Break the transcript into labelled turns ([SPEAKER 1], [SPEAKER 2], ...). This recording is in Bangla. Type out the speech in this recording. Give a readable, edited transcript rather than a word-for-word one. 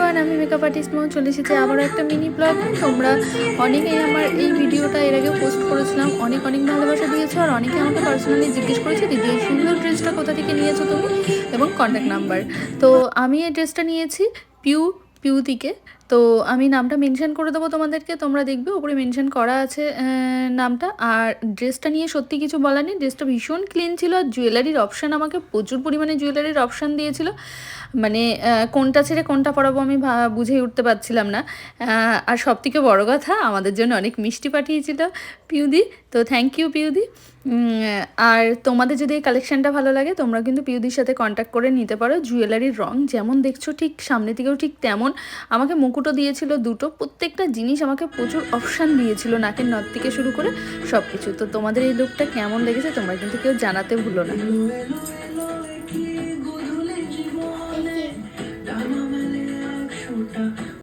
[SPEAKER 1] এভরিওয়ান, আমি মেকআপ আর্টিস্ট মৌ চলে এসেছি আবারও একটা মিনি ব্লগ। তোমরা অনেকেই আমার এই ভিডিওটা এর আগেও পোস্ট করেছিলাম, অনেক অনেক ভালোবাসা দিয়েছো। আর অনেকে আমাকে পার্সোনালি জিজ্ঞেস করেছে, দিদি এই সুন্দর ড্রেসটা কোথা থেকে নিয়েছো তুমি, এবং কন্ট্যাক্ট নাম্বার। তো আমি এই ড্রেসটা নিয়েছি পিউ থেকে। তো আমি নামটা মেনশন করে দেবো তোমাদেরকে, তোমরা দেখবে ওপরে মেনশন করা আছে নামটা। আর ড্রেসটা নিয়ে সত্যি কিছু বলার নেই, ড্রেসটা ভীষণ ক্লিন ছিল। আর জুয়েলারির অপশান আমাকে প্রচুর পরিমাণে জুয়েলারির অপশান দিয়েছিল, মানে কোনটা ছেড়ে কোনটা পরাবো আমি বুঝেই উঠতে পারছিলাম না। আর সবথেকে বড় কথা, আমাদের জন্য অনেক মিষ্টি পাঠিয়েছিল পিউদি। তো থ্যাংক ইউ পিউদি। আর তোমাদের যদি এই কালেকশানটা ভালো লাগে, তোমরা কিন্তু পিউদির সাথে কন্ট্যাক্ট করে নিতে পারো। জুয়েলারির রং যেমন দেখছো ঠিক সামনে থেকেও ঠিক তেমন। আমাকে মুকুটও দিয়েছিল দুটো, প্রত্যেকটা জিনিস আমাকে প্রচুর অপশান দিয়েছিল, নাকের নথ থেকে শুরু করে সব কিছু। তো তোমাদের এই লুকটা কেমন লেগেছে তোমরা কিন্তু কেউ জানাতে ভুলো না।